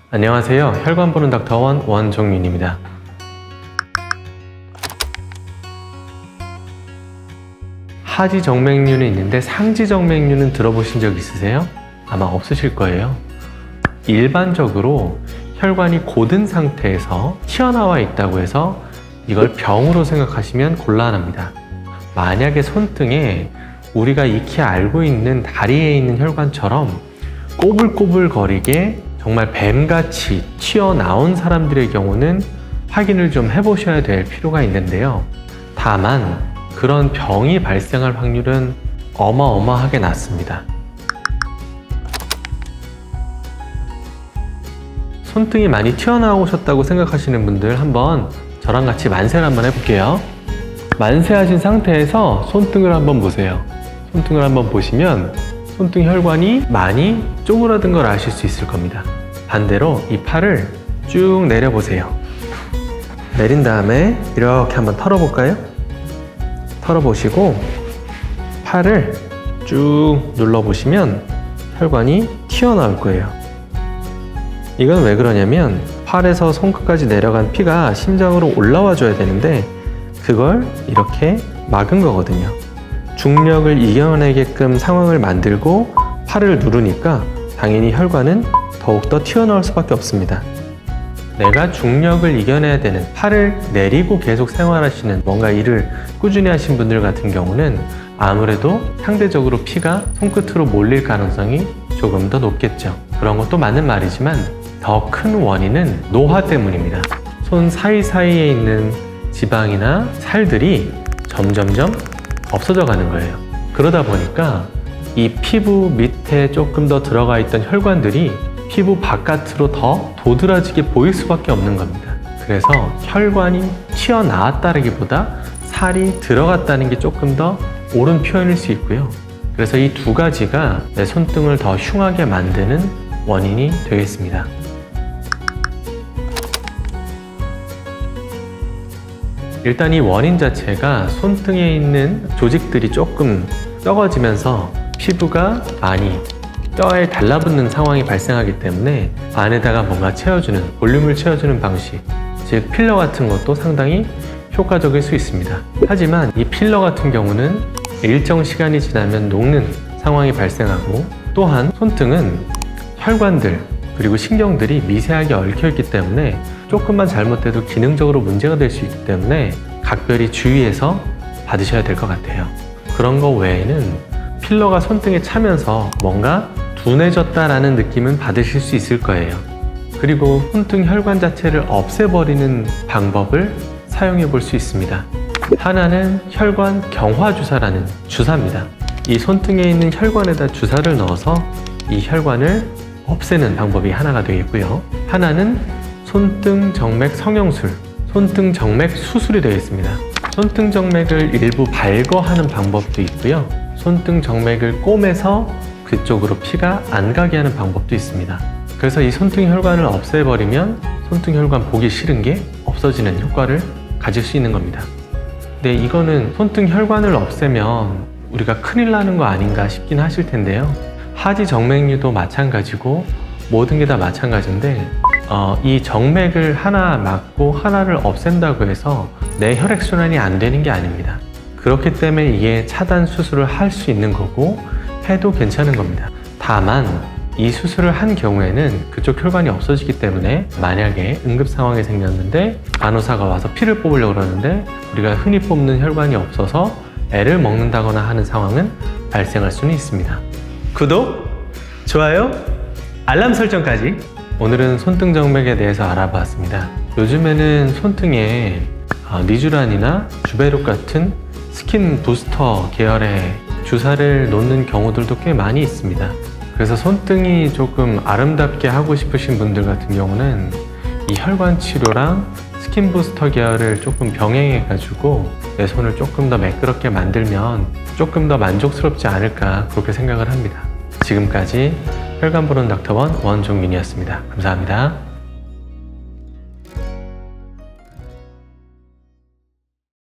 안녕하세요. 혈관 보는 닥터원 원종윤입니다. 하지정맥류는 있는데 상지정맥류는 들어보신 적 있으세요? 아마 없으실 거예요. 일반적으로 혈관이 고든 상태에서 튀어나와 있다고 해서 이걸 병으로 생각하시면 곤란합니다. 만약에 손등에 우리가 익히 알고 있는 다리에 있는 혈관처럼 꼬불꼬불거리게 정말 뱀같이 튀어나온 사람들의 경우는 확인을 좀 해보셔야 될 필요가 있는데요. 다만 그런 병이 발생할 확률은 어마어마하게 낮습니다. 손등이 많이 튀어나오셨다고 생각하시는 분들 한번 저랑 같이 만세를 한번 해볼게요. 만세하신 상태에서 손등을 한번 보세요. 손등을 한번 보시면 손등 혈관이 많이 쪼그라든 걸 아실 수 있을 겁니다. 반대로 이 팔을 쭉 내려보세요. 내린 다음에 이렇게 한번 털어볼까요? 털어보시고 팔을 쭉 눌러보시면 혈관이 튀어나올 거예요. 이건 왜 그러냐면 팔에서 손끝까지 내려간 피가 심장으로 올라와 줘야 되는데 그걸 이렇게 막은 거거든요. 중력을 이겨내게끔 상황을 만들고 팔을 누르니까 당연히 혈관은 더욱더 튀어나올 수밖에 없습니다. 내가 중력을 이겨내야 되는 팔을 내리고 계속 생활하시는 뭔가 일을 꾸준히 하신 분들 같은 경우는 아무래도 상대적으로 피가 손끝으로 몰릴 가능성이 조금 더 높겠죠. 그런 것도 맞는 말이지만 더 큰 원인은 노화 때문입니다. 손 사이사이에 있는 지방이나 살들이 점점점 없어져 가는 거예요. 그러다 보니까 이 피부 밑에 조금 더 들어가 있던 혈관들이 피부 바깥으로 더 도드라지게 보일 수밖에 없는 겁니다. 그래서 혈관이 튀어나왔다기보다 살이 들어갔다는 게 조금 더 옳은 표현일 수 있고요. 그래서 이 두 가지가 내 손등을 더 흉하게 만드는 원인이 되겠습니다. 일단 이 원인 자체가 손등에 있는 조직들이 조금 썩어지면서 피부가 많이 뼈에 달라붙는 상황이 발생하기 때문에 안에다가 뭔가 채워주는, 볼륨을 채워주는 방식, 즉 필러 같은 것도 상당히 효과적일 수 있습니다. 하지만 이 필러 같은 경우는 일정 시간이 지나면 녹는 상황이 발생하고 또한 손등은 혈관들 그리고 신경들이 미세하게 얽혀있기 때문에 조금만 잘못돼도 기능적으로 문제가 될 수 있기 때문에 각별히 주의해서 받으셔야 될 것 같아요. 그런 거 외에는 필러가 손등에 차면서 뭔가 둔해졌다라는 느낌은 받으실 수 있을 거예요. 그리고 손등 혈관 자체를 없애버리는 방법을 사용해 볼 수 있습니다. 하나는 혈관 경화 주사라는 주사입니다. 이 손등에 있는 혈관에다 주사를 넣어서 이 혈관을 없애는 방법이 하나가 되겠고요. 하나는 손등 정맥 성형술, 손등 정맥 수술이 되겠습니다. 손등 정맥을 일부 발거하는 방법도 있고요. 손등 정맥을 꼬매서 그쪽으로 피가 안 가게 하는 방법도 있습니다. 그래서 이 손등 혈관을 없애버리면 손등 혈관 보기 싫은 게 없어지는 효과를 가질 수 있는 겁니다. 근데 이거는 손등 혈관을 없애면 우리가 큰일 나는 거 아닌가 싶긴 하실 텐데요. 하지정맥류도 마찬가지고 모든 게 다 마찬가지인데 이 정맥을 하나 막고 하나를 없앤다고 해서 내 혈액순환이 안 되는 게 아닙니다. 그렇기 때문에 이게 차단 수술을 할 수 있는 거고 해도 괜찮은 겁니다. 다만 이 수술을 한 경우에는 그쪽 혈관이 없어지기 때문에 만약에 응급 상황이 생겼는데 간호사가 와서 피를 뽑으려고 그러는데 우리가 흔히 뽑는 혈관이 없어서 애를 먹는다거나 하는 상황은 발생할 수는 있습니다. 구독, 좋아요, 알람 설정까지. 오늘은 손등 정맥에 대해서 알아봤습니다. 요즘에는 손등에 니쥬란이나 주베룩 같은 스킨 부스터 계열의 주사를 놓는 경우들도 꽤 많이 있습니다. 그래서 손등이 조금 아름답게 하고 싶으신 분들 같은 경우는 이 혈관 치료랑 스킨 부스터 계열을 조금 병행해 가지고 내 손을 조금 더 매끄럽게 만들면 조금 더 만족스럽지 않을까 그렇게 생각을 합니다. 지금까지 혈관 보는 닥터원 원종윤이었습니다. 감사합니다.